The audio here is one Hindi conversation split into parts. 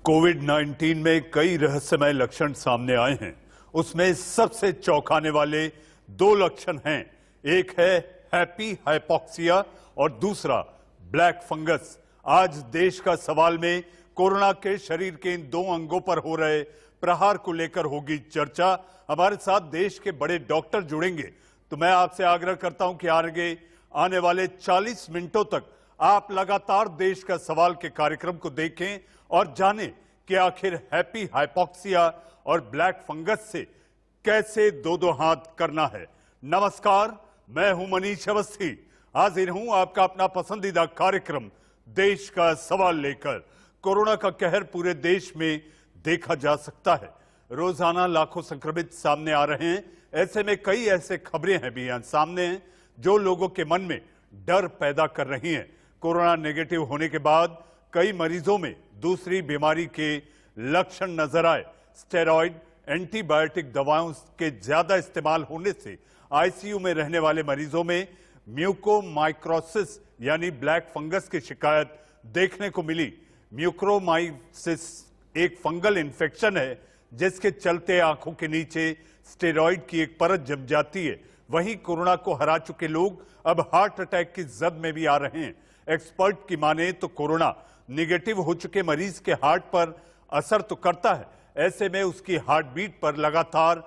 कोविड-19 में कई रहस्यमय लक्षण सामने आए हैं। उसमें सबसे चौंकाने वाले दो लक्षण हैं। एक है हैप्पी हाइपोक्सिया और दूसरा ब्लैक फंगस। आज देश का सवाल में कोरोना के शरीर के इन दो अंगों पर हो रहे प्रहार को लेकर होगी चर्चा। हमारे साथ देश के बड़े डॉक्टर जुड़ेंगे, तो मैं आपसे आग्रह करता हूं कि आने वाले 40 मिनटों तक आप लगातार देश का सवाल के कार्यक्रम को देखें और जानें कि आखिर हैप्पी हाइपोक्सिया और ब्लैक फंगस से कैसे दो दो हाथ करना है। नमस्कार, मैं हूं मनीष अवस्थी, हाजिर हूं आपका अपना पसंदीदा कार्यक्रम देश का सवाल लेकर। कोरोना का कहर पूरे देश में देखा जा सकता है। रोजाना लाखों संक्रमित सामने आ रहे हैं। ऐसे में कई ऐसे खबरें हैं भी सामने हैं जो लोगों के मन में डर पैदा कर रही हैं। कोरोना नेगेटिव होने के बाद कई मरीजों में दूसरी बीमारी के लक्षण नजर आए। स्टेरॉइड, एंटीबायोटिक दवाओं के ज्यादा इस्तेमाल होने से आईसीयू में रहने वाले मरीजों में म्यूकोमाइकोसिस यानी ब्लैक फंगस की शिकायत देखने को मिली। म्यूकोमाइकोसिस एक फंगल इन्फेक्शन है जिसके चलते आंखों के नीचे स्टेरॉइड की एक परत जम जाती है। वहीं कोरोना को हरा चुके लोग अब हार्ट अटैक की जद में भी आ रहे हैं। एक्सपर्ट की माने तो कोरोना निगेटिव हो चुके मरीज के हार्ट पर असर तो करता है, ऐसे में उसकी हार्ट बीट पर लगातार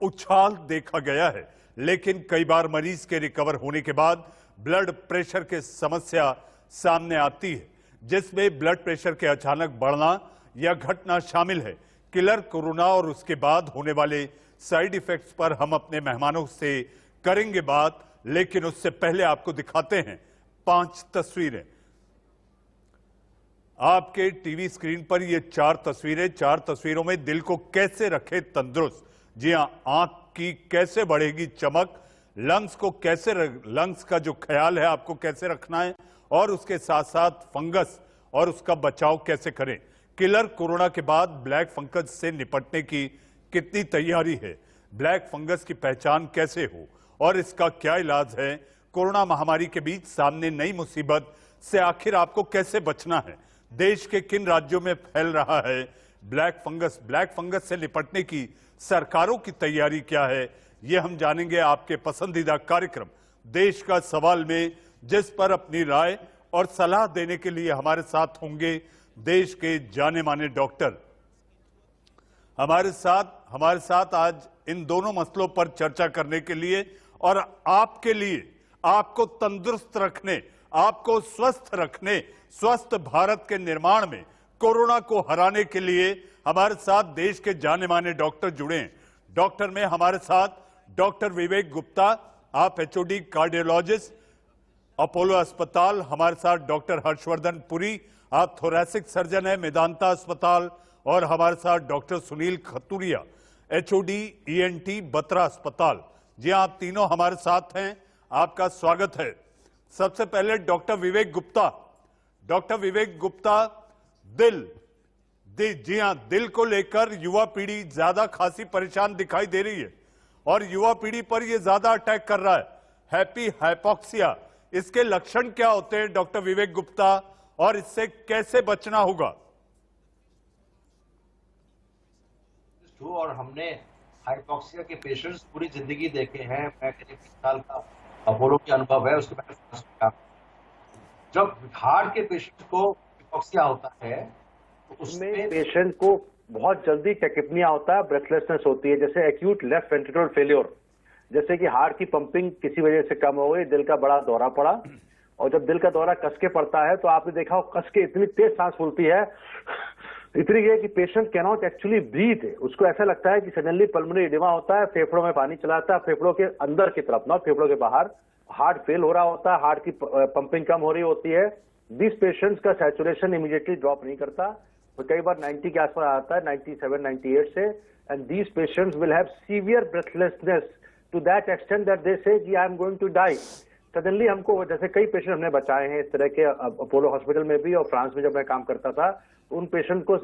उछाल देखा गया है। लेकिन कई बार मरीज के रिकवर होने के बाद ब्लड प्रेशर की समस्या सामने आती है, जिसमें ब्लड प्रेशर के अचानक बढ़ना या घटना शामिल है। किलर कोरोना और उसके बाद होने वाले साइड इफेक्ट्स पर हम अपने मेहमानों से करेंगे बात, लेकिन उससे पहले आपको दिखाते हैं 5 तस्वीरें। आपके टीवी स्क्रीन पर ये 4 तस्वीरें। 4 तस्वीरों में दिल को कैसे रखे तंदुरुस्त। जी हां, आंख की कैसे बढ़ेगी चमक, लंग्स का जो ख्याल है आपको कैसे रखना है, और उसके साथ साथ फंगस और उसका बचाव कैसे करें। किलर कोरोना के बाद ब्लैक फंगस से निपटने की कितनी तैयारी है, ब्लैक फंगस की पहचान कैसे हो और इसका क्या इलाज है। कोरोना महामारी के बीच सामने नई मुसीबत से आखिर आपको कैसे बचना है। देश के किन राज्यों में फैल रहा है ब्लैक फंगस से निपटने की सरकारों की तैयारी क्या है, यह हम जानेंगे आपके पसंदीदा कार्यक्रम देश का सवाल में, जिस पर अपनी राय और सलाह देने के लिए हमारे साथ होंगे देश के जाने माने डॉक्टर। हमारे साथ आज इन दोनों मसलों पर चर्चा करने के लिए और आपके लिए, आपको तंदुरुस्त रखने, आपको स्वस्थ रखने, स्वस्थ भारत के निर्माण में कोरोना को हराने के लिए हमारे साथ देश के जाने माने डॉक्टर जुड़े हैं। डॉक्टर में हमारे साथ डॉक्टर विवेक गुप्ता, आप एचओडी कार्डियोलॉजिस्ट, अपोलो अस्पताल। हमारे साथ डॉक्टर हर्षवर्धन पुरी, आप थोरैसिक सर्जन है, मेदांता अस्पताल। और हमारे साथ doctor Sunil Khaturia, HOD ENT, Batra अस्पताल। जी आप तीनों हमारे साथ हैं, आपका स्वागत है। सबसे पहले डॉक्टर विवेक गुप्ता। डॉक्टर विवेक गुप्ता, जी हां, दिल को लेकर युवा पीढ़ी ज्यादा खासी परेशान दिखाई दे रही है और युवा पीढ़ी पर यह ज्यादा अटैक कर रहा है। हैप्पी हाइपोक्सिया, इसके लक्षण क्या होते हैं डॉक्टर विवेक गुप्ता, और इससे कैसे बचना होगा। और हमने हाइपोक्सिया के पेशेंट्स पूरी जिंदगी देखे हैं। मैं करीब 20 साल का अपोलो के अनुभव है, उसके बाद जब हार्ट के पेशेंट को हाइपोक्सिया होता है तो उसमें पेशेंट को बहुत जल्दी टेकिपनिया होता है, ब्रेथलेसनेस होती है, जैसे एक्यूट लेफ्ट वेंट्रिकुलर फेलियर, जैसे कि हार्ट की पंपिंग किसी वजह से कम हो गई, दिल का बड़ा दौरा पड़ा, और जब दिल का दौरा कस के पड़ता है तो आपने देखा हो कस के इतनी तेज सांस फूलती है, इतनी है कि patient can not actually breathe. उसको ऐसा लगता है कि सडनली पल्मोनरी एडिमा होता है, फेफड़ों में पानी चला आता है, फेफड़ों के अंदर की तरफ, नॉट फेफड़ों के बाहर। हार्ट फेल हो रहा होता है, हार्ट की पंपिंग कम हो रही होती है। दिस पेशेंट्स का सैचुरेशन इमीडिएटली ड्रॉप नहीं करता, तो कई बार 90 के आसपास आता है, 97, 98 से। And these patients will have severe breathlessness to that extent that they say कि I am going to die. Suddenly हमको, जैसे कई पेशेंट हमने बचाए हैं इस तरह के, अपोलो हॉस्पिटल में भी और फ्रांस में जब मैं काम करता था, उन पेशेंट को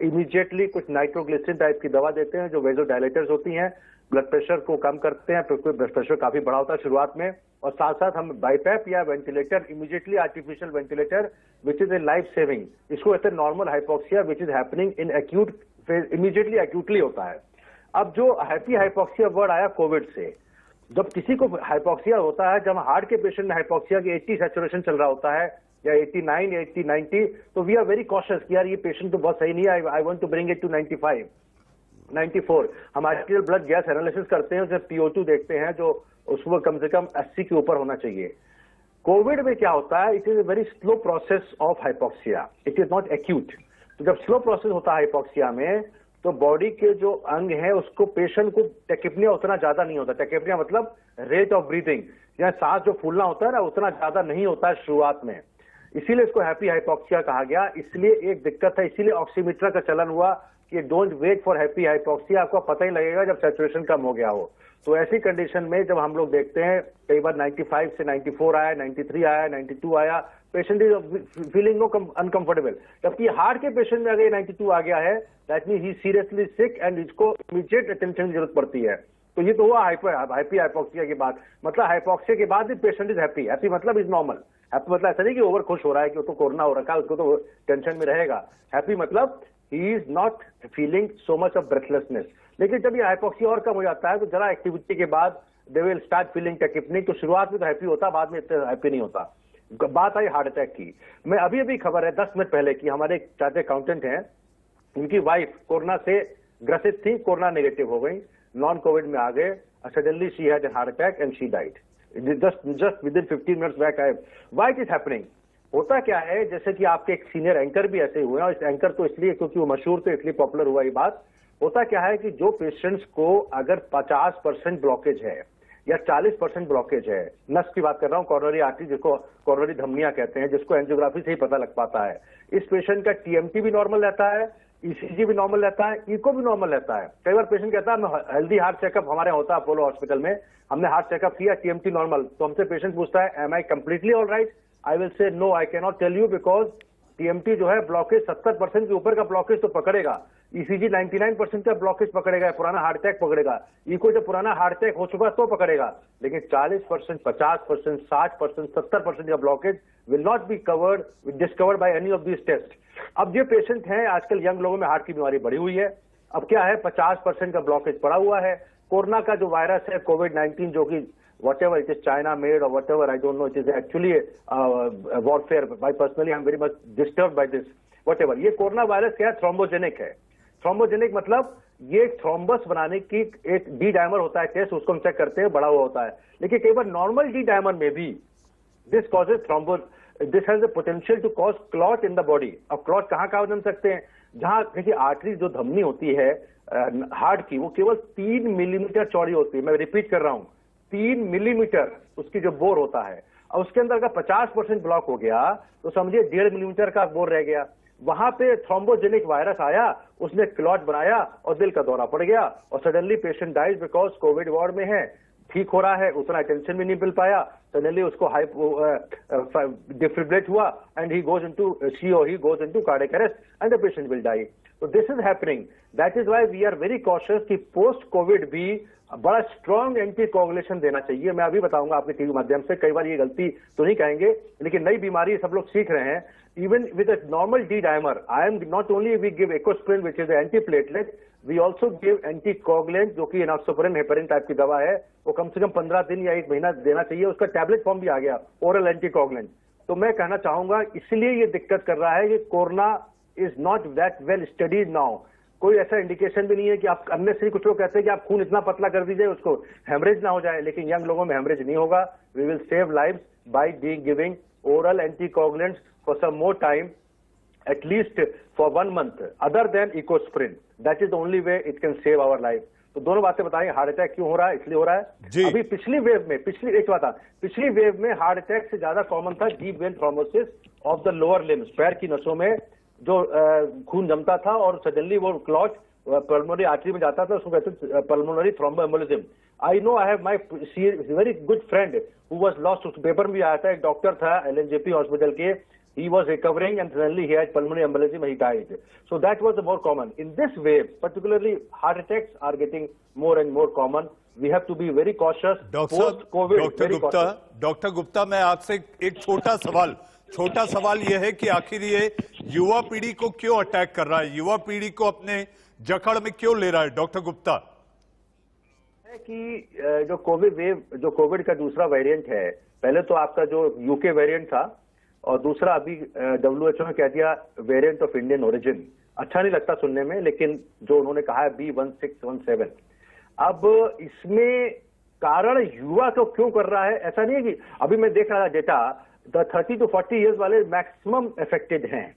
इमीडिएटली कुछ नाइट्रोग्लिसरीन टाइप की दवा देते हैं जो वेजोडायलेटर्स होती हैं, ब्लड प्रेशर को कम करते हैं, क्योंकि ब्लड प्रेशर काफी बड़ा होता है शुरुआत में, और साथ साथ हम बाईपैप या ventilator, immediately artificial ventilator which is a life saving, इसको कहते हैं normal hypoxia which is happening in acute phase, immediately actually होता है। अब जो हैप्पी हाइपोक्सिया वर्ड आया कोविड से, जब किसी को हाइपोक्सिया होता है, जब हार्ट के पेशेंट में हाइपोक्सिया की 80 सैचुरेशन चल रहा होता है या 89 या 80 90, तो वी आर वेरी कॉशियस कि यार ये पेशेंट तो बहुत सही नहीं है, I want to bring it to 95 94। हम आर्टिफिशियल ब्लड गैस एनालिसिस करते हैं, उसमें PO2 देखते हैं जो उसको कम से कम 80 के ऊपर होना चाहिए। कोविड में क्या होता है, it is a very slow process of hypoxia, it is not acute. तो जब स्लो प्रोसेस होता है हाइपोक्सिया में, तो बॉडी के जो अंग है उसको, पेशेंट को टेकिपनिया उतना ज्यादा नहीं होता। टेकिपनिया मतलब रेट ऑफ ब्रीथिंग, या सांस जो फूलना होता है ना, उतना ज्यादा नहीं होता है शुरुआत में, इसीलिए इसको हैप्पी हाइपोक्सिया कहा गया। इसलिए एक दिक्कत है, इसीलिए ऑक्सीमीटर का चलन हुआ कि don't wait for happy hypoxia, आपको पता ही लगेगा जब सैचुरेशन कम हो गया हो। तो ऐसी कंडीशन में जब हम लोग देखते हैं, कई बार 95 से 94 आया, 93 आया, 92 आया, patient is feeling no uncomfortable. जबकि हार्ट के पेशेंट में अगर 92 आ गया है, that mean he seriously sick and इसको इमीडिएट अटेंशन की जरूरत पड़ती है। तो ये तो हुआ हैप्पी हाइपोक्सिया के बाद। मतलब हाइपोक्सिया के बाद भी पेशेंट इज हैप्पी, हैप्पी मतलब इज नॉर्मल। हैप्पी मतलब ऐसा नहीं कि ओवर खुश हो रहा है कि वो तो कोरोना हो रखा है, उसको तो टेंशन में रहेगा। हैप्पी मतलब he is not feeling so much of breathlessness. लेकिन जब ये हाइपोक्सिया और कम हो जाता है, तो जरा एक्टिविटी के बाद दे विल स्टार्ट फीलिंग टेकिपनी। तो शुरुआत में तो हैप्पी होता, बाद में इतना हैप्पी नहीं होता। बात आई हार्ट अटैक की। मैं अभी खबर है 10 मिनट पहले की, हमारे एक चार्टर्ड अकाउंटेंट हैं, उनकी वाइफ कोरोना से ग्रसित थी, कोरोना नेगेटिव हो गई, नॉन कोविड में आ गए, suddenly she had a heart attack and she died just with in 15 minutes back. Why it is happening? होता क्या है, जैसे कि आपके एक सीनियर एंकर भी ऐसे हुए हैं, और इस एंकर तो इसलिए क्योंकि वो मशहूर थे इसलिए पॉपुलर हुआ ये बात। होता क्या है कि जो पेशेंट्स को अगर 50% ब्लॉकेज है या 40% ब्लॉकेज है, नस की बात कर रहा हूं, कॉर्नरी आर्टरी जिसको कॉर्नरी धमनियां कहते हैं, जिसको एंजियोग्राफी से ही पता लग पाता है, इस पेशेंट का TMT भी नॉर्मल रहता है, ECG भी नॉर्मल रहता है, इको भी नॉर्मल रहता है। कई बार पेशेंट कहता है हेल्दी हार्ट चेकअप हमारे होता है अपोलो हॉस्पिटल में, हमने हार्ट चेकअप किया, TMT नॉर्मल। तो हमसे पेशेंट पूछता है am I completely all right? I will say no, I can not tell you, because TMT जो है ब्लॉकेज 70% के ऊपर का ब्लॉकेज तो पकड़ेगा, ECG 99% का ब्लॉकेज पकड़ेगा, पुराना हार्ट अटैक पकड़ेगा, इको जब पुराना हार्ट अटैक हो चुका तो पकड़ेगा। लेकिन 40%, 50%, 60%, 70% का blockage will not be covered discovered by any of this test. अब ये पेशेंट हैं, आजकल यंग लोगों में हार्ट की बीमारी बढ़ी हुई है। अब क्या है, 50% का ब्लॉकेज पड़ा हुआ है। कोरोना का जो वायरस है कोविड-19, जो कि whatever it is China made or whatever, I don't know, it is actually warfare. By personally I'm very much disturbed by this, whatever। ये कोरोना वायरस क्या है, थ्रोम्बोजेनिक है। थ्रोम्बोजेनिक मतलब ये थ्रोम्बस बनाने की एक डी डायमर होता है टेस्ट, उसको हम चेक करते हैं, बड़ा हुआ होता है। लेकिन कई बार नॉर्मल डी डायमर में भी this causes this has the potential to cause clot in the body. अब क्लॉट कहाँ जम सकते हैं, जहां देखिए आर्टरी जो धमनी होती है हार्ट की, वो केवल 3 मिलीमीटर चौड़ी होती है। मैं रिपीट कर रहा हूं, 3 मिलीमीटर उसकी जो बोर होता है। और उसके अंदर अगर 50% ब्लॉक हो गया तो समझिए 1.5 मिलीमीटर का बोर रह गया। वहां पे थ्रोम्बोजेनिक वायरस आया, उसने क्लॉट बनाया और दिल का दौरा पड़ गया, और suddenly patient dies because Covid ward में है, ठीक हो रहा है, उतना अटेंशन भी नहीं मिल पाया, सडनली उसको डिफिब्रिलेट हुआ and he goes into cardiac arrest and the patient will die. तो this is happening, that is why we are very cautious कि पोस्ट कोविड भी बड़ा स्ट्रॉन्ग एंटी कोगुलेशन देना चाहिए। मैं अभी बताऊंगा आपके टीवी माध्यम से, कई बार ये गलती तो नहीं कहेंगे, लेकिन नई बीमारी सब लोग सीख रहे हैं। Even with a normal D dimer, I am not only we give Ecosprin which is anti platelet, we also give anti coagulant जो कि इनॉक्सोप्रिन हेपेरिन टाइप की दवा है, वो कम से कम 15 दिन या 1 महीना देना चाहिए। उसका टैबलेट फॉर्म भी आ गया, ओरल एंटी कोगुलेंट। तो मैं कहना चाहूंगा इसलिए ये दिक्कत कर रहा है कि corona is not that well studied now. कोई ऐसा इंडिकेशन भी नहीं है कि आप अन्य से, कुछ लोग कहते हैं कि आप खून इतना पतला कर दीजिए उसको हेमरेज ना हो जाए, लेकिन यंग लोगों में हेमरेज नहीं होगा। We will save lives by giving oral anticoagulants for some more time, at least for 1 month, other than ecosprin. That is the only way it can save our life. तो दोनों बातें बताएंगे, हार्ट अटैक क्यों हो रहा है, इसलिए हो रहा है। अभी पिछली वेव में, पिछली वेव में हार्ट अटैक से ज्यादा कॉमन था deep vein thrombosis of the lower limbs, पैर की नसों में जो खून जमता था और सडनली वो क्लॉट पल्मोनरी आर्टरी में जाता था, उसको कहते हैं pulmonary thromboembolism. I know, I have my very good friend who was lost, उस पेपर में भी आया था, एक डॉक्टर था LNJP हॉस्पिटल के, He was recovering and suddenly he had pulmonary embolism, he died. So that was the more common. In this wave, particularly heart attacks are getting more and more common. We have to be very cautious. Doctor Gupta, मैं आपसे एक छोटा सवाल यह है कि आखिर ये युवा पीढ़ी को क्यों अटैक कर रहा है, युवा पीढ़ी को अपने जकड़ में क्यों ले रहा है डॉक्टर गुप्ता? है कि जो कोविड का दूसरा वेरिएंट है, पहले तो आपका जो यूके वेरिएंट था और दूसरा अभी WHO ने कह दिया वेरिएंट ऑफ इंडियन ओरिजिन। अच्छा नहीं लगता सुनने में, लेकिन जो उन्होंने कहा है B1617, अब इसमें कारण युवा तो क्यों कर रहा है, ऐसा नहीं है कि अभी मैं देख रहा था डेटा, 30 to 40 years वाले मैक्सिमम अफेक्टेड हैं,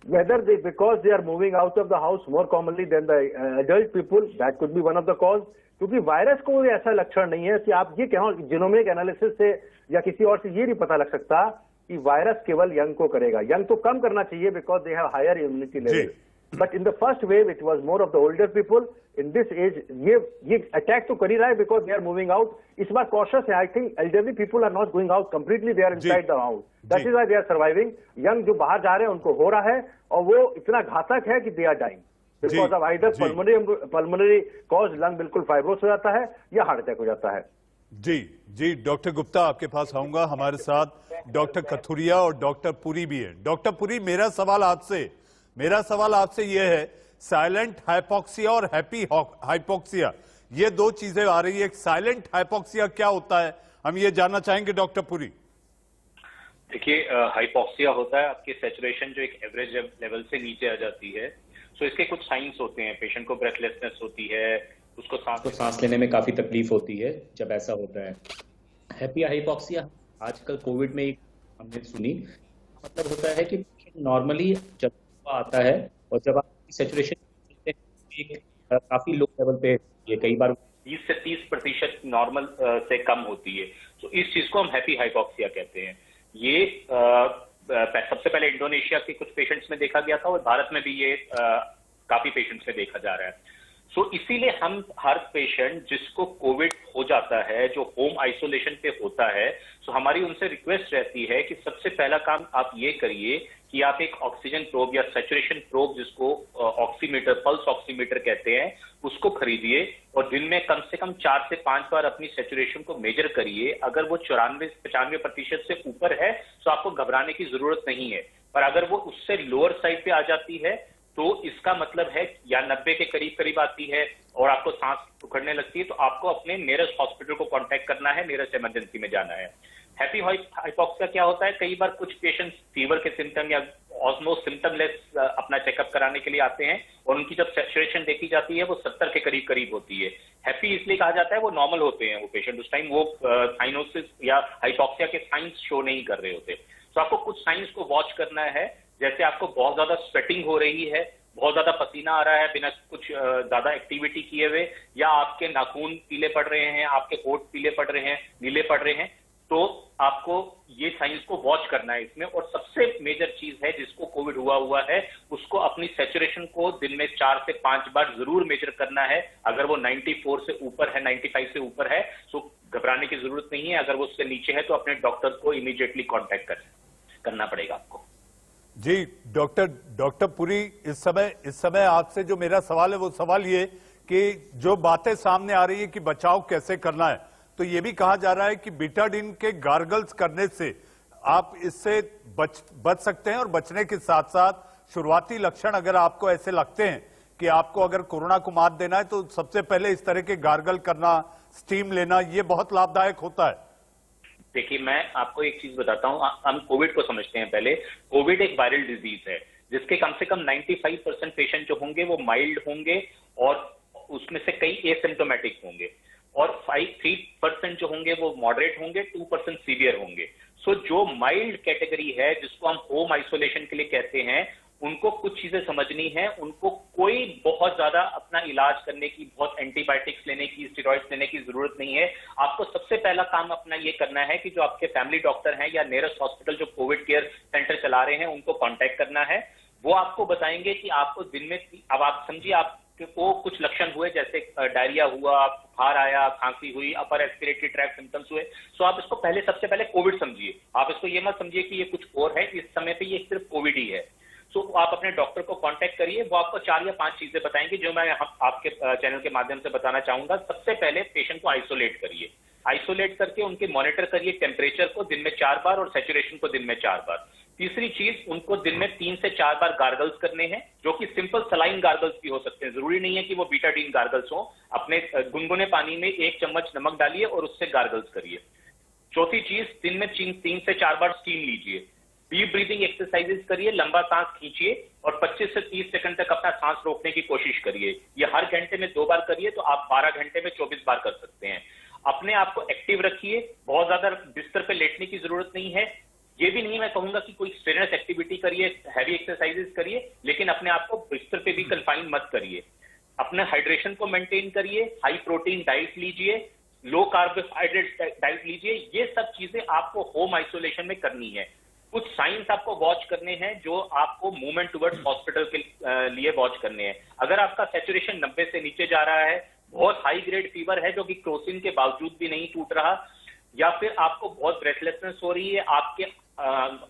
whether they because they are moving out of the house more commonly than the adult people, that could be one of the cause। क्योंकि वायरस को ऐसा लक्षण नहीं है कि आप ये कहो जीनोमिक एनालिसिस से या किसी और से ये नहीं पता लग सकता कि वायरस केवल यंग को करेगा। यंग तो कम करना चाहिए because they have higher immunity level, but in the first wave it was more of the older people. In this age ये अटैक तो कर ही रहा है because they are moving out. इस बार कॉशियस है, I think elderly people are not going out completely, they are inside the house, that is why they are surviving. Young जो बाहर जा रहे हैं उनको हो रहा है और वो इतना घातक है कि they are dying because of either pulmonary cause, lung बिल्कुल फाइब्रोस हो जाता है या हार्ट अटैक हो जाता है। जी डॉक्टर गुप्ता आपके पास आऊंगा। हमारे साथ डॉक्टर कथुरिया और डॉक्टर पुरी भी है। डॉक्टर पुरी, मेरा सवाल आपसे यह है, साइलेंट हाइपोक्सिया और हैप्पी हाइपोक्सिया, ये दो चीजें आ रही है। साइलेंट हाइपोक्सिया क्या होता है, हम ये जानना चाहेंगे डॉक्टर पुरी। देखिए, हाइपोक्सिया होता है आपकी सैचुरेशन जो एक एवरेज लेवल से नीचे आ जाती है। सो इसके कुछ साइंस होते हैं, पेशेंट को ब्रेथलेसनेस होती है, उसको सांस लेने में काफी तकलीफ होती है जब ऐसा होता है। हैप्पी हाइपोक्सिया आजकल कोविड में हमने सुनी, मतलब होता है कि नॉर्मली जब आता है और जब आपकी सैचुरेशन काफी लो लेवल पे, ये कई बार 20 से 30% नॉर्मल से कम होती है। तो इस चीज को हम हैप्पी हाइपोक्सिया कहते हैं। ये सबसे पहले इंडोनेशिया के कुछ पेशेंट्स में देखा गया था और भारत में भी ये काफी पेशेंट्स में देखा जा रहा है। सो इसीलिए हम हर पेशेंट जिसको कोविड हो जाता है, जो होम आइसोलेशन पे होता है, सो हमारी उनसे रिक्वेस्ट रहती है कि सबसे पहला काम आप ये करिए कि आप एक ऑक्सीजन प्रोब या सैचुरेशन प्रोब, जिसको ऑक्सीमीटर, पल्स ऑक्सीमीटर कहते हैं, उसको खरीदिए और दिन में कम से कम 4 से 5 बार अपनी सैचुरेशन को मेजर करिए। अगर वो 94-95% से ऊपर है तो आपको घबराने की जरूरत नहीं है, पर अगर वो उससे लोअर साइड पे आ जाती है तो इसका मतलब है या 90 के करीब आती है और आपको सांस उखड़ने लगती है, तो आपको अपने नियरेस्ट हॉस्पिटल को कांटेक्ट करना है, नियरेस्ट इमरजेंसी में जाना है। हैप्पी हाइपोक्सिया क्या होता है, कई बार कुछ पेशेंट्स फीवर के सिम्टम या ऑलमोस्ट सिम्टमलेस अपना चेकअप कराने के लिए आते हैं और उनकी जब सैचुरेशन देखी जाती है वो 70 के करीब होती है। हैप्पी इसलिए कहा जाता है वो नॉर्मल होते हैं वो पेशेंट, उस टाइम वो साइनोसिस या हाइपोक्सिया के साइंस शो नहीं कर रहे होते। तो आपको कुछ साइंस को वॉच करना है, जैसे आपको बहुत ज्यादा स्वेटिंग हो रही है, बहुत ज्यादा पसीना आ रहा है बिना कुछ ज्यादा एक्टिविटी किए हुए, या आपके नाखून पीले पड़ रहे हैं, आपके होंठ पीले पड़ रहे हैं, नीले पड़ रहे हैं, तो आपको ये साइंस को वॉच करना है इसमें। और सबसे मेजर चीज है, जिसको कोविड हुआ है उसको अपनी सैचुरेशन को दिन में 4 से 5 बार जरूर मेजर करना है। अगर वो 94 से ऊपर है, 95 से ऊपर है, तो घबराने की जरूरत नहीं है। अगर वो उससे नीचे है तो अपने डॉक्टर को इमीडिएटली कॉन्टेक्ट करना पड़ेगा आपको। जी डॉक्टर पुरी, इस समय आपसे जो मेरा सवाल है वो सवाल ये कि जो बातें सामने आ रही है कि बचाव कैसे करना है, तो ये भी कहा जा रहा है कि बीटाडिन के गार्गल्स करने से आप इससे बच सकते हैं, और बचने के साथ साथ शुरुआती लक्षण अगर आपको ऐसे लगते हैं कि आपको अगर कोरोना को मात देना है तो सबसे पहले इस तरह के गार्गल करना, स्टीम लेना, ये बहुत लाभदायक होता है। देखिए, मैं आपको एक चीज बताता हूं, हम कोविड को समझते हैं पहले। कोविड एक वायरल डिजीज है जिसके कम से कम 95% पेशेंट जो होंगे वो माइल्ड होंगे और उसमें से कई एसिम्टोमेटिक होंगे, और 3% जो होंगे वो मॉडरेट होंगे, 2% सीवियर होंगे। सो जो माइल्ड कैटेगरी है, जिसको हम होम आइसोलेशन के लिए कहते हैं, उनको कुछ चीजें समझनी है। उनको कोई बहुत ज्यादा अपना इलाज करने की, बहुत एंटीबायोटिक्स लेने की, स्टेरॉइड्स लेने की जरूरत नहीं है। आपको सबसे पहला काम अपना ये करना है कि जो आपके फैमिली डॉक्टर हैं या नियरेस्ट हॉस्पिटल जो कोविड केयर सेंटर चला रहे हैं उनको कांटेक्ट करना है। वो आपको बताएंगे कि आपको दिन में, अब आप समझिए आप वो कुछ लक्षण हुए, जैसे डायरिया हुआ, बुखार आया, खांसी हुई, अपर रेस्पिरेटरी ट्रैक्ट सिम्टम्स हुए, तो आप इसको सबसे पहले कोविड समझिए। आप इसको ये मत समझिए कि ये कुछ और है, इस समय पे ये सिर्फ कोविड ही है। सो आप अपने डॉक्टर को कांटेक्ट करिए, वो आपको 4 या 5 चीजें बताएंगे जो मैं आपके चैनल के माध्यम से बताना चाहूंगा। सबसे पहले पेशेंट को आइसोलेट करिए, आइसोलेट करके उनके मॉनिटर करिए टेम्परेचर को दिन में 4 बार और सैचुरेशन को दिन में 4 बार। तीसरी चीज, उनको दिन में 3 से 4 बार गार्गल्स करने हैं, जो कि सिंपल सलाइन गार्गल्स भी हो सकते हैं, जरूरी नहीं है कि वो बीटाडीन गार्गल्स हो। अपने गुनगुने पानी में 1 चम्मच नमक डालिए और उससे गार्गल्स करिए। चौथी चीज, दिन में 3 से 4 बार स्टीम लीजिए। डीप ब्रीदिंग एक्सरसाइजेस करिए, लंबा सांस खींचिए और 25 से 30 सेकंड तक अपना सांस रोकने की कोशिश करिए। ये हर घंटे में 2 बार करिए तो आप 12 घंटे में 24 बार कर सकते हैं। अपने आप को एक्टिव रखिए, बहुत ज्यादा बिस्तर पे लेटने की जरूरत नहीं है। ये भी नहीं मैं कहूंगा कि कोई स्ट्रेनस एक्टिविटी करिए, हैवी एक्सरसाइजेस करिए, लेकिन अपने आप को बिस्तर पे भी कन्फाइन मत करिए। अपने हाइड्रेशन को मेंटेन करिए, हाई प्रोटीन डाइट लीजिए, लो कार्बोहाइड्रेट डाइट लीजिए। ये सब चीजें आपको होम आइसोलेशन में करनी है। कुछ साइंस आपको वॉच करने हैं जो आपको मूवमेंट टुवर्ड्स हॉस्पिटल के लिए वॉच करने हैं। अगर आपका सैचुरेशन 90 से नीचे जा रहा है, बहुत हाई ग्रेड फीवर है जो कि क्रोसिन के बावजूद भी नहीं टूट रहा, या फिर आपको बहुत ब्रेथलेसनेस हो रही है, आपके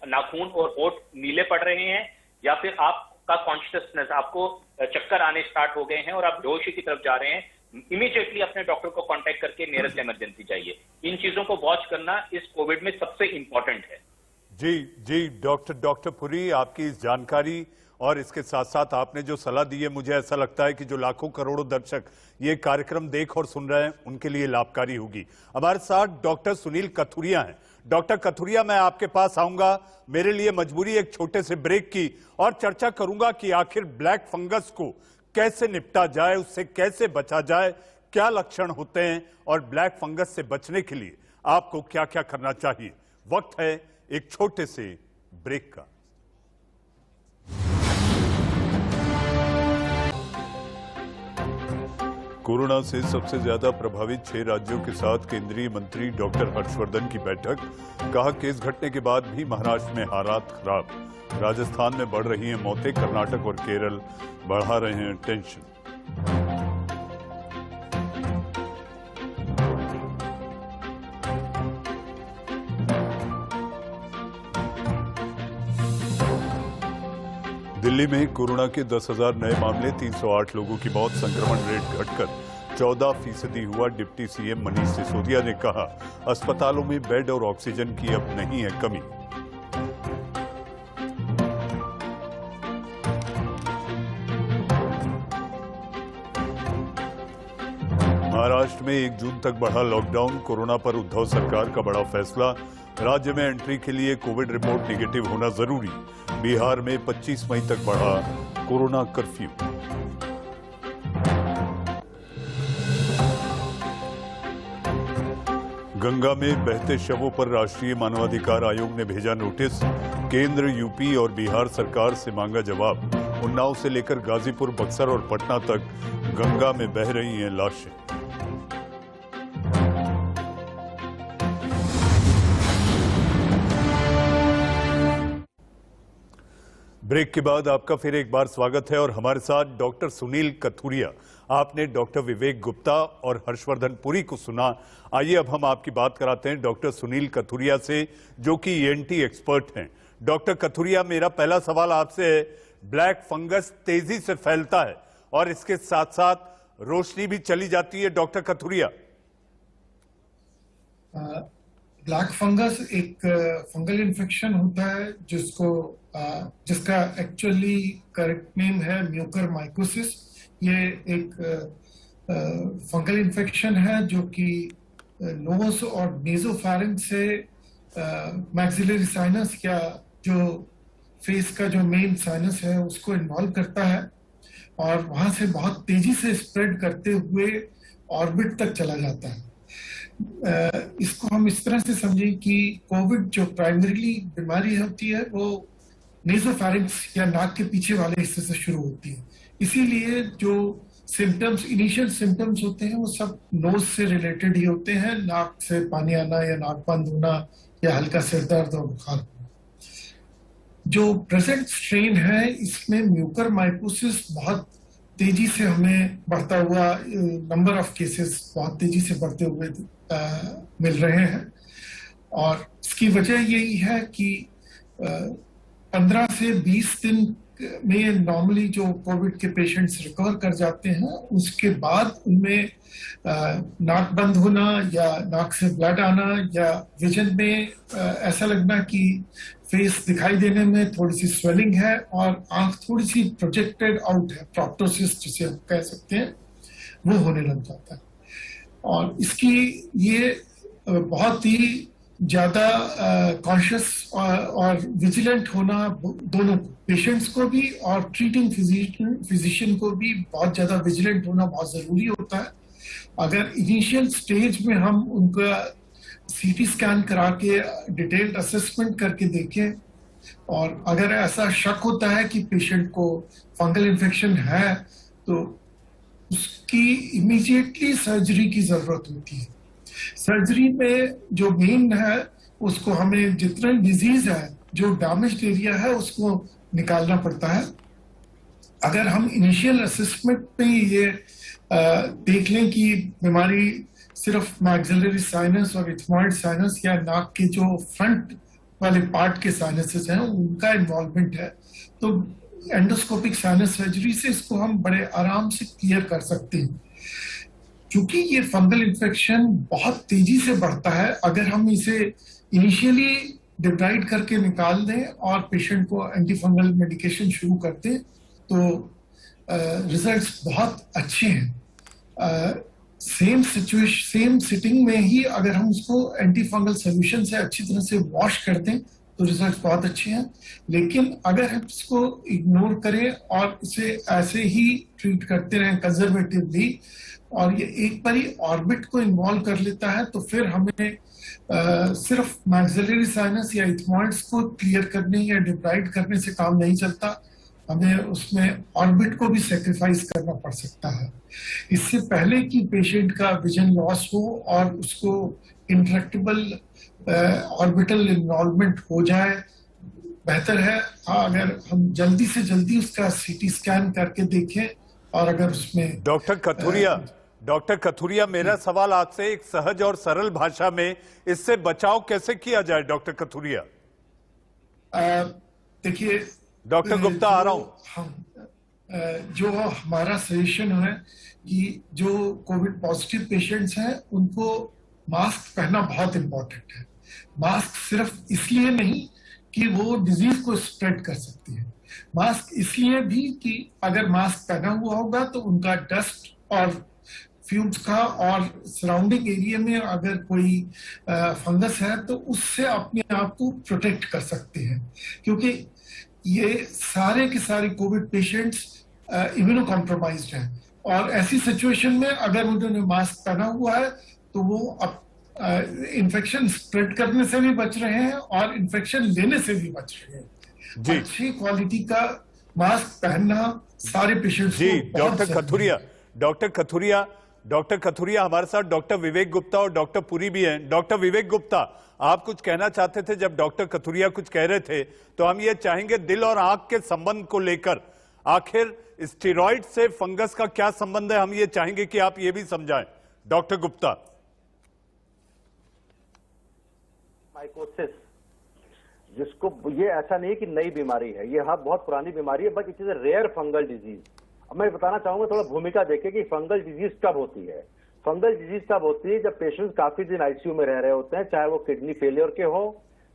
नाखून और होंठ नीले पड़ रहे हैं, या फिर आपका कॉन्शियसनेस, आपको चक्कर आने स्टार्ट हो गए हैं और आप बेहोशी की तरफ जा रहे हैं, इमीडिएटली अपने डॉक्टर को कांटेक्ट करके नियरेस्ट इमरजेंसी चाहिए। इन चीजों को वॉच करना इस कोविड में सबसे इंपॉर्टेंट है। जी डॉक्टर पुरी, आपकी इस जानकारी और इसके साथ साथ आपने जो सलाह दी है, मुझे ऐसा लगता है कि जो लाखों करोड़ों दर्शक ये कार्यक्रम देख और सुन रहे हैं उनके लिए लाभकारी होगी। हमारे साथ डॉक्टर सुनील कथुरिया हैं। डॉक्टर कथुरिया, मैं आपके पास आऊंगा, मेरे लिए मजबूरी एक छोटे से ब्रेक की, और चर्चा करूंगा कि आखिर ब्लैक फंगस को कैसे निपटा जाए, उससे कैसे बचा जाए, क्या लक्षण होते हैं और ब्लैक फंगस से बचने के लिए आपको क्या क्या करना चाहिए। वक्त है एक छोटे से ब्रेक का। कोरोना से सबसे ज्यादा प्रभावित 6 राज्यों के साथ केंद्रीय मंत्री डॉक्टर हर्षवर्धन की बैठक। कहा, केस घटने के बाद भी महाराष्ट्र में हालात खराब। राजस्थान में बढ़ रही हैं मौतें, कर्नाटक और केरल बढ़ा रहे हैं टेंशन। दिल्ली में कोरोना के 10,000 नए मामले, 308 लोगों की मौत, संक्रमण रेट घटकर 14% हुआ। डिप्टी सीएम मनीष सिसोदिया ने कहा, अस्पतालों में बेड और ऑक्सीजन की अब नहीं है कमी। महाराष्ट्र में 1 जून तक बढ़ा लॉकडाउन। कोरोना पर उद्धव सरकार का बड़ा फैसला। राज्य में एंट्री के लिए कोविड रिपोर्ट नेगेटिव होना जरूरी। बिहार में 25 मई तक बढ़ा कोरोना कर्फ्यू। गंगा में बहते शवों पर राष्ट्रीय मानवाधिकार आयोग ने भेजा नोटिस। केंद्र, यूपी और बिहार सरकार से मांगा जवाब। उन्नाव से लेकर गाजीपुर, बक्सर और पटना तक गंगा में बह रही हैं लाशें। ब्रेक के बाद आपका फिर एक बार स्वागत है और हमारे साथ डॉक्टर सुनील कथुरिया। आपने डॉक्टर विवेक गुप्ता और हर्षवर्धन पुरी को सुना। आइए अब हम आपकी बात कराते हैं डॉक्टर सुनील कथुरिया से, जो कि ईएनटी एक्सपर्ट हैं। डॉक्टर कथुरिया, मेरा पहला सवाल आपसे है, ब्लैक फंगस तेजी से फैलता है और इसके साथ साथ रोशनी भी चली जाती है। डॉक्टर कथुरिया, ब्लैक फंगस एक फंगल इन्फेक्शन होता है जिसका एक्चुअली करेक्ट नेम है म्यूकरमाइकोसिस। ये एक फंगल इन्फेक्शन है जो कि नोज और नेसोफैरिंक्स से मैक्सिलरी साइनस या जो फेस का जो मेन साइनस है उसको इन्वॉल्व करता है और वहां से बहुत तेजी से स्प्रेड करते हुए ऑर्बिट तक चला जाता है। इसको हम इस तरह से समझें कि कोविड जो प्राइमरीली बीमारी होती है वो नेसोफैरिंक्स या नाक के पीछे वाले हिस्से से शुरू होती है। इसीलिए जो सिम्टम्स, इनिशियल सिम्टम्स होते हैं वो सब नोज से रिलेटेड ही होते हैं, नाक से पानी आना या नाक बंद होना या हल्का सिर दर्द और बुखार होना। जो प्रेजेंट स्ट्रेन है इसमें म्यूकरमाइकोसिस बहुत तेजी से हमें बढ़ता हुआ नंबर ऑफ केसेस बहुत तेजी से बढ़ते हुए मिल रहे हैं। और इसकी वजह यही है कि 15 से 20 दिन में नॉर्मली जो कोविड के पेशेंट्स रिकवर कर जाते हैं, उसके बाद उनमें नाक बंद होना या नाक से ब्लड आना या विजन में ऐसा लगना कि फेस दिखाई देने में थोड़ी सी स्वेलिंग है और आंख थोड़ी सी प्रोजेक्टेड आउट है, प्रोप्टोसिस जिसे हम कह सकते हैं, वो होने लग जाता है। और इसकी ये बहुत ही ज्यादा कॉन्शियस और विजिलेंट होना दोनों को, पेशेंट्स को भी और ट्रीटिंग फिजिशियन को भी बहुत ज्यादा विजिलेंट होना बहुत जरूरी होता है। अगर इनिशियल स्टेज में हम उनका सीटी स्कैन करा के डिटेल्ड असेसमेंट करके देखें और अगर ऐसा शक होता है कि पेशेंट को फंगल इन्फेक्शन है तो उसकी इमीडिएटली सर्जरी की जरूरत होती है। सर्जरी में जो मेन है उसको हमें जितना डिजीज है, जो डैमेज्ड एरिया है, उसको निकालना पड़ता है। अगर हम इनिशियल असेसमेंट में ये देख लें कि बीमारी सिर्फ मैक्सिलरी साइनस और इथमॉइड साइनस या नाक के जो फ्रंट वाले पार्ट के साइनसेस हैं उनका इन्वॉल्वमेंट है, तो एंडोस्कोपिक साइनस सर्जरी से इसको हम बड़े आराम से क्लियर कर सकते हैं। क्योंकि ये फंगल इन्फेक्शन बहुत तेजी से बढ़ता है, अगर हम इसे इनिशियली डिब्राइड करके निकाल दें और पेशेंट को एंटी फंगल मेडिकेशन शुरू कर दें तो रिजल्ट्स बहुत अच्छे हैं। सेम सिटिंग में ही अगर हम उसको एंटी फंगल सोल्यूशन से अच्छी तरह से वॉश कर दें तो रिजल्ट्स बहुत अच्छे हैं। लेकिन अगर हम इसको इग्नोर करें और इसे ऐसे ही ट्रीट करते रहें कंजर्वेटिवली और ये एक बार ही ऑर्बिट को इन्वॉल्व कर लेता है तो फिर हमें सिर्फ मैक्सिलरी साइनस या इथमॉइड्स को क्लियर करने या डिब्राइड करने से काम नहीं चलता, हमें उसमें ऑर्बिट को भी सेक्रीफाइस करना पड़ सकता है। इससे पहले कि पेशेंट का विजन लॉस हो और उसको इंट्रैक्टेबल ऑर्बिटल इन्वॉल्वमेंट हो जाए, बेहतर है अगर हम जल्दी से जल्दी उसका सीटी स्कैन करके देखें और अगर उसमें डॉक्टर कथुरिया, मेरा सवाल आपसे एक सहज और सरल भाषा में, इससे बचाव कैसे किया जाए डॉक्टर कथुरिया? देखिए डॉक्टर गुप्ता आ रहा हूं। जो हमारा सजेशन है कि जो कोविड पॉजिटिव पेशेंट्स हैं उनको मास्क पहनना बहुत इंपॉर्टेंट है। मास्क सिर्फ इसलिए नहीं कि वो डिजीज को स्प्रेड कर सकती है, मास्क इसलिए भी कि अगर मास्क पहना हुआ होगा तो उनका डस्ट और फ्यूम्स का और सराउंडिंग एरिया में अगर कोई फंगस है तो उससे अपने आप को प्रोटेक्ट कर सकते हैं। क्योंकि ये सारे के सारे कोविड पेशेंट्स इम्यूनो कॉम्प्रोमाइज्ड हैं और ऐसी सिचुएशन में अगर उन्होंने मास्क पहना हुआ है तो वो इन्फेक्शन स्प्रेड करने से भी बच रहे हैं और इन्फेक्शन लेने से भी बच रहे हैं। अच्छी क्वालिटी का मास्क पहनना सारे पेशेंट्स को डॉक्टर कथुरिया हमारे साथ डॉक्टर विवेक गुप्ता और डॉक्टर पुरी भी हैं। डॉक्टर विवेक गुप्ता, आप कुछ कहना चाहते थे जब डॉक्टर कथुरिया कुछ कह रहे थे, तो हम ये चाहेंगे दिल और आंख के संबंध को लेकर, आखिर स्टेरॉइड से फंगस का क्या संबंध है, हम ये चाहेंगे कि आप ये भी समझाएं। डॉक्टर गुप्ता। माइकोसिस, जिसको ये ऐसा नहीं कि नई बीमारी है, ये बहुत पुरानी बीमारी है, but it is a rare fungal disease. अब मैं बताना चाहूंगा, थोड़ा भूमिका देखें कि फंगल डिजीज कब होती है। फंगल डिजीज तब होती है जब पेशेंट काफी दिन आईसीयू में रह रहे होते हैं, चाहे वो किडनी फेलियर के हो,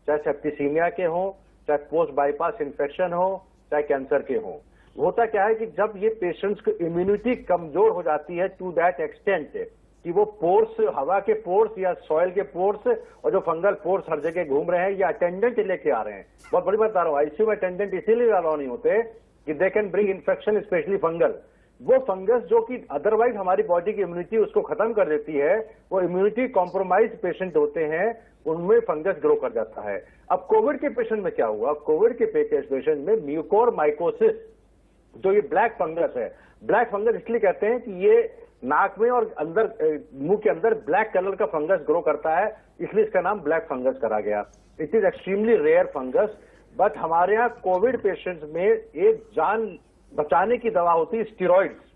चाहे सेप्टिसीमिया के हो, चाहे पोस्ट बाईपास इन्फेक्शन हो, चाहे कैंसर के हो। होता क्या है कि जब ये पेशेंट्स की इम्यूनिटी कमजोर हो जाती है टू दैट एक्सटेंट कि वो पोर्स, हवा के पोर्स या सॉइल के पोर्स और जो फंगल पोर्स हर जगह घूम रहे हैं या अटेंडेंट लेके आ रहे हैं। बहुत बड़ी बात बता रहा हूँ, आईसीयू में अटेंडेंट इसीलिए अलाउ नहीं होते कि they can bring infection, specially fungal. वो फंगस जो कि अदरवाइज हमारी बॉडी की इम्यूनिटी उसको खत्म कर देती है, वो इम्यूनिटी कॉम्प्रोमाइज पेशेंट होते हैं, उनमें फंगस ग्रो कर जाता है। अब कोविड के पेशेंट में क्या हुआ? कोविड के पेशेंट में म्यूकोरमाइकोसिस, जो ये ब्लैक फंगस है, ब्लैक फंगस इसलिए कहते हैं कि ये नाक में और अंदर मुंह के अंदर ब्लैक कलर का फंगस ग्रो करता है, इसलिए इसका नाम ब्लैक फंगस करा गया। It is extremely rare fungus, but हमारे यहाँ कोविड पेशेंट्स में एक जान बचाने की दवा होती है steroids.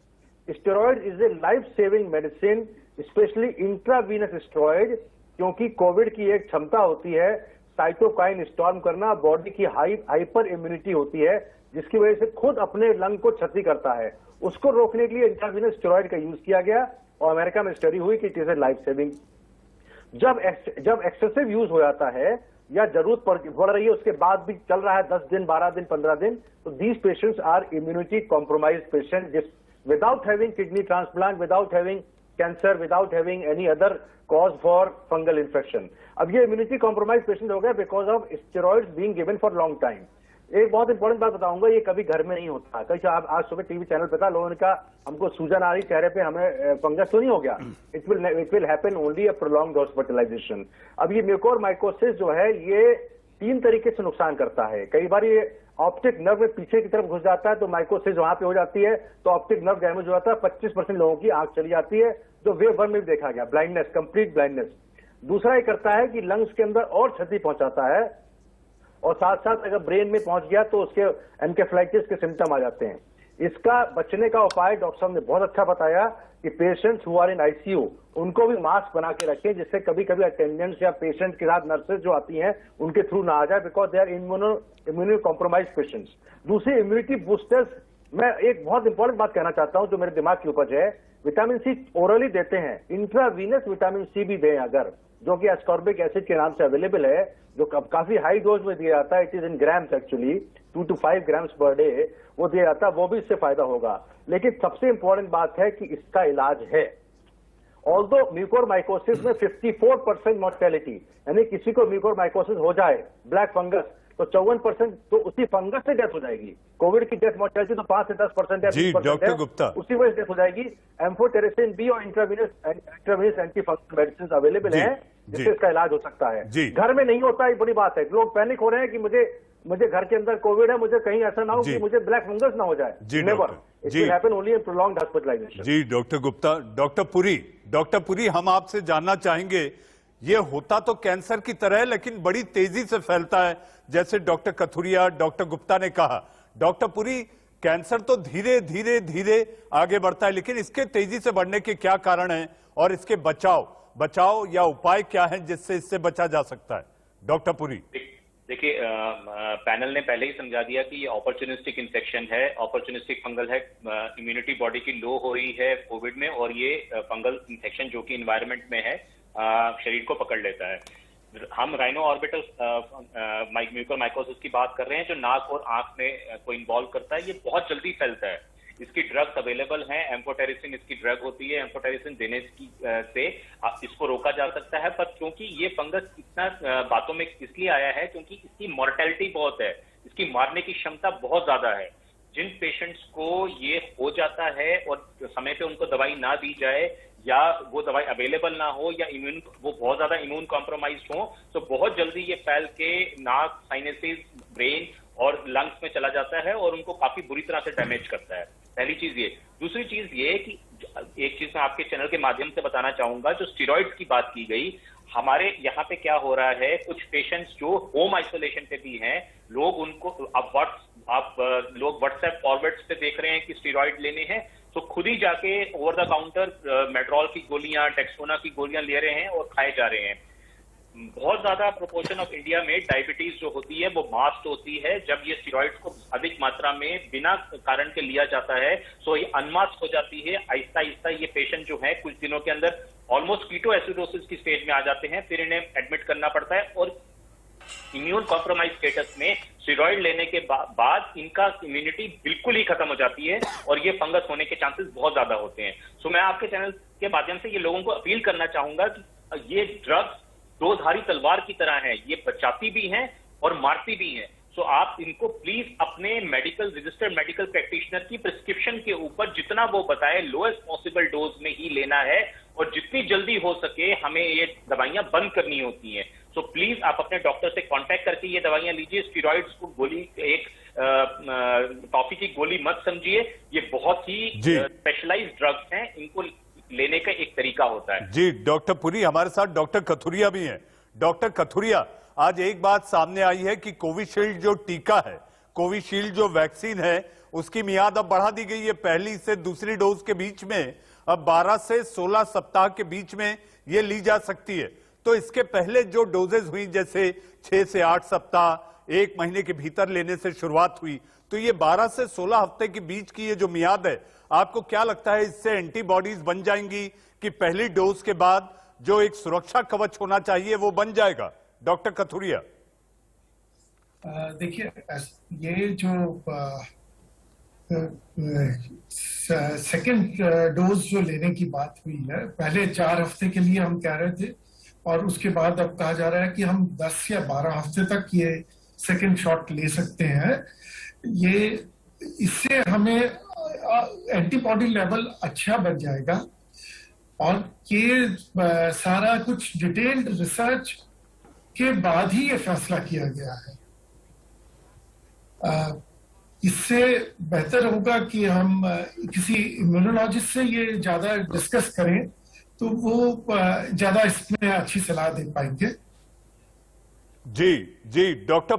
Steroid is a life saving medicine, specially intravenous steroid, क्योंकि कोविड की एक क्षमता होती है साइटोकाइन स्टॉर्म करना, बॉडी की हाइपर इम्यूनिटी होती है जिसकी वजह से खुद अपने लंग को क्षति करता है। उसको रोकने के लिए इंट्रावीनस स्टेरॉइड का यूज किया गया और अमेरिका में स्टडी हुई कि it is a life saving. जब एक्सेसिव यूज हो जाता है या जरूरत पड़ रही है उसके बाद भी चल रहा है 10 दिन 12 दिन 15 दिन, तो these patients are immunity compromise patient without having kidney transplant, without having cancer, without having any other cause for fungal infection. अब ये इम्यूनिटी कॉम्प्रोमाइज पेशेंट हो गया because of steroids being given for long time. एक बहुत इंपॉर्टेंट बात बताऊंगा, ये कभी घर में नहीं होता। कहीं आज सुबह टीवी चैनल पे था, लोगों ने कहा हमको सूजन आ रही चेहरे पे, हमें फंगस तो नहीं हो गया। It will happen only a prolonged hospitalisation. अब ये म्यूकोरमाइकोसिस जो है ये 3 तरीके से नुकसान करता है। कई बार ये ऑप्टिक नर्व में पीछे की तरफ घुस जाता है तो माइकोसिस वहां पे हो जाती है, तो ऑप्टिक नर्व डैमेज हो जाता है, 25% लोगों की आंख चली जाती है, जो वेव 1 में भी देखा गया, ब्लाइंडनेस, कंप्लीट ब्लाइंडनेस। दूसरा ये करता है कि लंग्स के अंदर और क्षति पहुंचाता है और साथ साथ अगर ब्रेन में पहुंच गया तो उसके एनकेफेलाइटिस के सिम्टम आ जाते हैं। इसका बचने का उपाय डॉक्टर साहब ने बहुत अच्छा बताया कि patients who are in ICU उनको भी मास्क बना के रखें, जिससे कभी कभी अटेंडेंट्स या पेशेंट के साथ नर्सेज जो आती हैं उनके थ्रू ना आ जाए, because they are immuno compromise patients. दूसरी इम्यूनिटी बूस्टर्स, मैं एक बहुत इंपॉर्टेंट बात कहना चाहता हूं जो मेरे दिमाग की उपज है, विटामिन सी ओरली देते हैं, इंट्रावीनस विटामिन सी भी दें अगर, जो कि एस्कॉर्बिक एसिड के नाम से अवेलेबल है, जो काफी हाई डोज में दिया जाता है, it is in grams actually, 2 to 5 grams per day वो दिया जाता है, वो भी इससे फायदा होगा। लेकिन सबसे इंपॉर्टेंट बात है कि इसका इलाज है। ऑल्दो म्यूकोरमाइकोसिस में 54% मोर्टेलिटी, यानी किसी को म्यूकोरमाइकोसिस हो जाए, ब्लैक फंगस, तो 54% तो उसी फंगस से डेथ हो जाएगी। कोविड की डेथ मोर्टेलिटी तो 5 से 10% है, 20% है, गुप्ता, उसी वजह से डेथ हो जाएगी। एम्फोटेरिसिन बी और intravenous anti fungal medicine available है जिससे इसका इलाज हो सकता है। घर में नहीं होता है, बड़ी बात है। लोग पैनिक हो रहे हैं कि मुझे घर के अंदर कोविड है, मुझे कहीं ऐसा ना हो कि मुझे ब्लैक फंगस ना हो जाए। Never, it will happen only in prolonged hospitalisation. जी डॉक्टर गुप्ता। डॉक्टर पुरी, हम आपसे जानना चाहेंगे, ये होता तो कैंसर की तरह है लेकिन बड़ी तेजी से फैलता है, जैसे डॉक्टर कथुरिया, डॉक्टर गुप्ता ने कहा। डॉक्टर पुरी, कैंसर तो धीरे धीरे धीरे आगे बढ़ता है, लेकिन इसके तेजी से बढ़ने के क्या कारण हैं और इसके बचाव या उपाय क्या है जिससे इससे बचा जा सकता है? डॉक्टर पुरी। देखिए, पैनल ने पहले ही समझा दिया कि ये अपॉर्चुनिस्टिक इन्फेक्शन है, अपॉर्चुनिस्टिक फंगल है, इम्यूनिटी बॉडी की लो हो रही है कोविड में, और ये फंगल इन्फेक्शन जो कि इन्वायरमेंट में है शरीर को पकड़ लेता है। हम राइनो ऑर्बिटल म्यूकोरमाइकोसिस की बात कर रहे हैं जो नाक और आंख में को इन्वॉल्व करता है। ये बहुत जल्दी फैलता है। इसकी ड्रग्स अवेलेबल हैं, एम्फोटेरिसिन इसकी ड्रग होती है, एम्फोटेरिसिन देने से इसको रोका जा सकता है। पर क्योंकि ये फंगस इतना बातों में इसलिए आया है क्योंकि इसकी मॉर्टेलिटी बहुत है, इसकी मारने की क्षमता बहुत ज्यादा है। जिन पेशेंट्स को ये हो जाता है और समय पे उनको दवाई ना दी जाए या वो दवाई अवेलेबल ना हो या वो बहुत ज्यादा इम्यून कॉम्प्रोमाइज्ड हो, तो बहुत जल्दी ये फैल के नाक, साइनसेस, ब्रेन और लंग्स में चला जाता है और उनको काफी बुरी तरह से डैमेज करता है। पहली चीज ये। दूसरी चीज ये कि एक चीज मैं आपके चैनल के माध्यम से बताना चाहूंगा, जो स्टेरॉइड्स की बात की गई, हमारे यहाँ पे क्या हो रहा है, कुछ पेशेंट्स जो होम आइसोलेशन पे भी हैं, लोग उनको लोग व्हाट्सएप फॉरवर्ड्स पे देख रहे हैं कि स्टेरॉइड लेने हैं, तो खुद ही जाके ओवर द काउंटर मेट्रोल की गोलियां, टेक्सोना की गोलियां ले रहे हैं और खाए जा रहे हैं। बहुत ज्यादा प्रोपोर्शन ऑफ इंडिया में डायबिटीज जो होती है वो मास्क्ड होती है। जब ये स्टेरॉइड्स को अधिक मात्रा में बिना कारण के लिया जाता है तो ये अनमास्क हो जाती है। आहिस्ता आहिस्ता ये पेशेंट जो है कुछ दिनों के अंदर ऑलमोस्ट कीटोएसिडोसिस की स्टेज में आ जाते हैं, फिर इन्हें एडमिट करना पड़ता है और इम्यून कॉम्प्रोमाइज स्टेटस में स्टेरॉइड लेने के बाद इनका इम्यूनिटी बिल्कुल ही खत्म हो जाती है और ये फंगस होने के चांसेस बहुत ज्यादा होते हैं। सो मैं आपके चैनल के माध्यम से ये लोगों को अपील करना चाहूंगा कि ये ड्रग्स दो धारी तलवार की तरह है, ये बचाती भी हैं और मारती भी हैं। सो आप इनको प्लीज अपने रजिस्टर्ड मेडिकल प्रैक्टिशनर की प्रिस्क्रिप्शन के ऊपर जितना वो बताए लोएस्ट पॉसिबल डोज में ही लेना है और जितनी जल्दी हो सके हमें ये दवाइयां बंद करनी होती हैं। सो प्लीज आप अपने डॉक्टर से कांटेक्ट करके ये दवाइयां लीजिए। स्टेरॉइड्स को गोली एक टॉफी की गोली मत समझिए, ये बहुत ही स्पेशलाइज्ड ड्रग्स हैं, इनको लेने का एक तरीका होता है। जी डॉक्टर पुरी, हमारे साथ डॉक्टर कथुरिया भी हैं। डॉक्टर कथुरिया, आज एक बात सामने आई है कि कोविशील्ड जो टीका है, कोविशील्ड जो वैक्सीन है उसकी मियाद अब बढ़ा दी गई है। पहली से दूसरी डोज के बीच में अब 12 से 16 सप्ताह के बीच में यह ली जा सकती है। तो इसके पहले जो डोजेज हुई, जैसे 6 से 8 सप्ताह, 1 महीने के भीतर लेने से शुरुआत हुई, तो ये 12 से 16 हफ्ते के बीच की ये जो मियाद है, आपको क्या लगता है इससे एंटीबॉडीज बन जाएंगी कि पहली डोज के बाद जो एक सुरक्षा कवच होना चाहिए वो बन जाएगा? डॉक्टर कथुरिया। देखिए, ये जो सेकंड डोज जो लेने की बात हुई है, पहले 4 हफ्ते के लिए हम कह रहे थे और उसके बाद अब कहा जा रहा है कि हम 10 या 12 हफ्ते तक ये सेकंड शॉट ले सकते हैं। ये इससे हमें एंटीबॉडी लेवल अच्छा बन जाएगा और ये सारा कुछ डिटेल्ड रिसर्च के बाद ही ये फैसला किया गया है। इससे बेहतर होगा कि हम किसी इम्यूनोलॉजिस्ट से ये ज्यादा डिस्कस करें, तो वो ज्यादा इसमें अच्छी सलाह दे पाएंगे। जी जी, डॉक्टर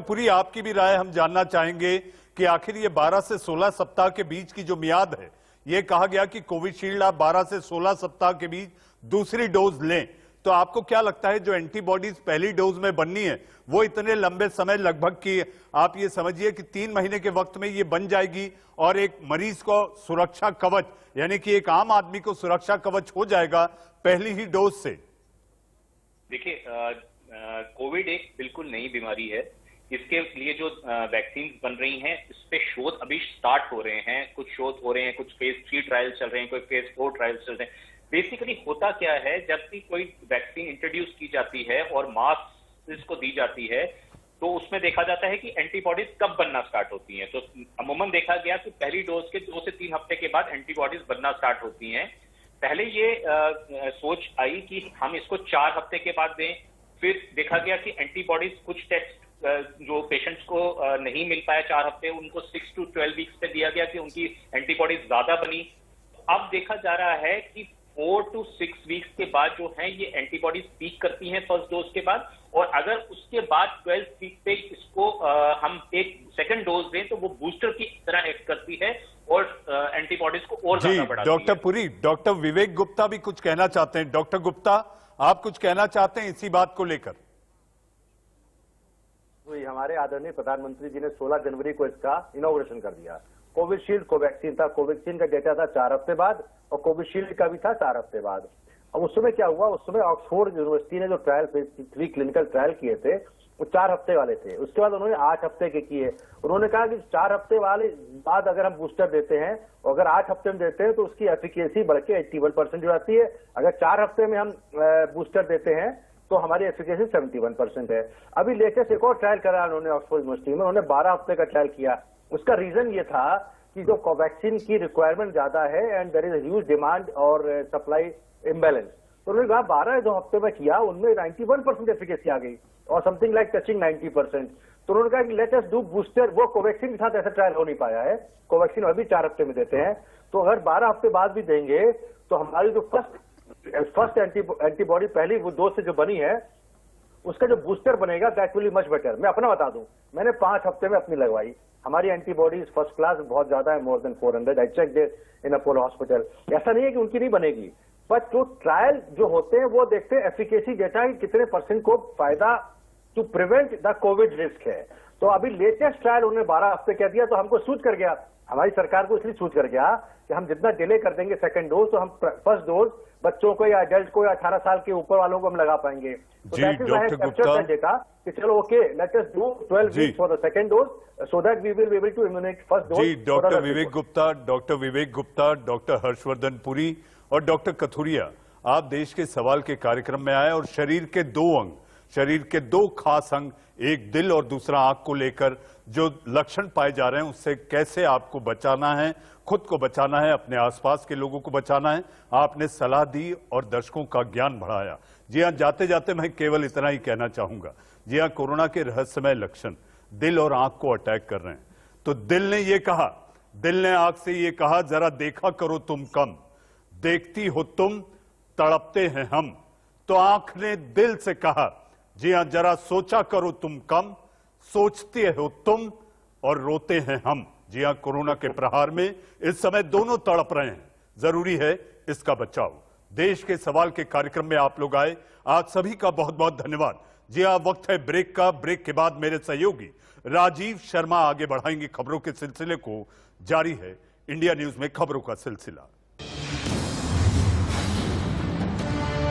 पुरी आपकी भी राय हम जानना चाहेंगे कि आखिर ये 12 से 16 सप्ताह के बीच की जो मियाद है, ये कहा गया कि कोविशील्ड आप 12 से 16 सप्ताह के बीच दूसरी डोज लें, तो आपको क्या लगता है जो एंटीबॉडीज पहली डोज में बननी है वो इतने लंबे समय, लगभग की आप ये समझिए कि 3 महीने के वक्त में ये बन जाएगी और एक मरीज को सुरक्षा कवच, यानी कि एक आम आदमी को सुरक्षा कवच हो जाएगा पहली ही डोज से? देखिए, कोविड एक बिल्कुल नई बीमारी है। इसके लिए जो वैक्सीन बन रही हैं, इस पे शोध अभी स्टार्ट हो रहे हैं। कुछ शोध हो रहे हैं, कुछ फेज 3 ट्रायल्स चल रहे हैं, कोई फेज 4 ट्रायल्स चल रहे हैं। बेसिकली होता क्या है, जब भी कोई वैक्सीन इंट्रोड्यूस की जाती है और मास इसको दी जाती है, तो उसमें देखा जाता है कि एंटीबॉडीज कब बनना स्टार्ट होती हैं। तो अमूमन देखा गया कि पहली डोज के 2 से 3 हफ्ते के बाद एंटीबॉडीज बनना स्टार्ट होती हैं। पहले ये सोच आई कि हम इसको 4 हफ्ते के बाद दें, फिर देखा गया कि एंटीबॉडीज कुछ टेस्ट जो पेशेंट्स को नहीं मिल पाया 4 हफ्ते, उनको 6 to 12 वीक्स पे दिया गया कि उनकी एंटीबॉडीज ज्यादा बनी। अब देखा जा रहा है कि 4 to 6 वीक्स के बाद जो है ये एंटीबॉडीज पीक करती हैं फर्स्ट डोज के बाद, और अगर उसके बाद 12 वीक पे इसको हम एक सेकंड डोज दें तो वो बूस्टर की तरह एक्ट करती है और एंटीबॉडीज को और ज्यादा बढ़ाती है। डॉक्टर पुरी, डॉक्टर विवेक गुप्ता भी कुछ कहना चाहते हैं। डॉक्टर गुप्ता, आप कुछ कहना चाहते हैं इसी बात को लेकर? तो हमारे आदरणीय प्रधानमंत्री जी ने 16 जनवरी को इसका इनॉग्रेशन कर दिया। कोविशील्ड कोवैक्सीन था, कोवैक्सीन का डेटा था 4 हफ्ते बाद और कोविशील्ड का भी था 4 हफ्ते बाद। अब उस समय क्या हुआ, उस समय ऑक्सफोर्ड यूनिवर्सिटी ने जो ट्रायल फेज 3 क्लिनिकल ट्रायल किए थे वो 4 हफ्ते वाले थे। उसके बाद उन्होंने 8 हफ्ते के किए। उन्होंने कहा कि 4 हफ्ते वाले बाद अगर हम बूस्टर देते हैं और अगर 8 हफ्ते में देते हैं तो उसकी एफिकेसी बढ़ के 81% हो जाती है। अगर 4 हफ्ते में हम बूस्टर देते हैं तो हमारी एफिकेसी 71% है। अभी लेटेस्ट एक और ट्रायल करा उन्होंने ऑक्सफोर्ड यूनिवर्सिटी में, उन्होंने 12 हफ्ते का ट्रायल किया। उसका रीजन ये था कि जो कोवैक्सीन की रिक्वायरमेंट ज्यादा है and there is huge demand और सप्लाई इम्बैलेंस, तो उन्होंने कहा 12 जो हफ्ते में किया उनमें 91% एफिकेसी आ गई और समथिंग लाइक टचिंग 90%। तो उन्होंने कहा कि लेट अस डू बूस्टर। वो कोवैक्सीन के साथ ऐसा ट्रायल हो नहीं पाया है, कोवैक्सीन अभी 4 हफ्ते में देते हैं, तो अगर 12 हफ्ते बाद भी देंगे तो हमारी जो फर्स्ट एंटीबॉडी पहली वो डोज से जो बनी है उसका जो बूस्टर बनेगा that will be much better. मैं अपना बता दूं, मैंने 5 हफ्ते में अपनी लगवाई, हमारी एंटीबॉडीज फर्स्ट क्लास बहुत ज्यादा है, more than 400। I check there in Apollo hospital. ऐसा नहीं है कि उनकी नहीं बनेगी, बट जो ट्रायल जो होते हैं वो देखते हैं एफिकेसी डेटा कि कितने % को फायदा to prevent the covid risk है। तो अभी लेटेस्ट ट्रायल उन्होंने 12 हफ्ते कह दिया तो हमको सूट कर गया, हमारी सरकार को इसलिए सूट कर गया कि हम जितना डिले कर देंगे सेकंड डोज तो हम फर्स्ट डोज बच्चों को या एडल्ट को या 18 साल के ऊपर वालों को हम लगा पाएंगे। तो जी, डॉक्टर गुप्ता, डेटा कि चलो okay let us do 12 weeks for the second dose so that we will be able to immunate first dose. जी, डॉक्टर विवेक गुप्ता, डॉक्टर हर्षवर्धन पुरी और डॉक्टर कथुरिया, आप देश के सवाल के कार्यक्रम में आए और शरीर के 2 अंग, शरीर के 2 खास अंग, एक दिल और दूसरा आंख को लेकर जो लक्षण पाए जा रहे हैं उससे कैसे आपको बचाना है, खुद को बचाना है, अपने आसपास के लोगों को बचाना है, आपने सलाह दी और दर्शकों का ज्ञान बढ़ाया। जी हां, जाते जाते मैं केवल इतना ही कहना चाहूंगा, जी हां, कोरोना के रहस्यमय लक्षण दिल और आंख को अटैक कर रहे हैं। तो दिल ने यह कहा, दिल ने आंख से यह कहा, जरा देखा करो तुम कम, देखती हो तुम, तड़पते हैं हम। तो आंख ने दिल से कहा, जी हां, जरा सोचा करो तुम कम, सोचते हो तुम और रोते हैं हम। जी हां, कोरोना के प्रहार में इस समय दोनों तड़प रहे हैं। जरूरी है इसका बचाव। देश के सवाल के कार्यक्रम में आप लोग आए, आज सभी का बहुत बहुत धन्यवाद। जी हां, वक्त है ब्रेक का। ब्रेक के बाद मेरे सहयोगी राजीव शर्मा आगे बढ़ाएंगे खबरों के सिलसिले को। जारी है इंडिया न्यूज में खबरों का सिलसिला।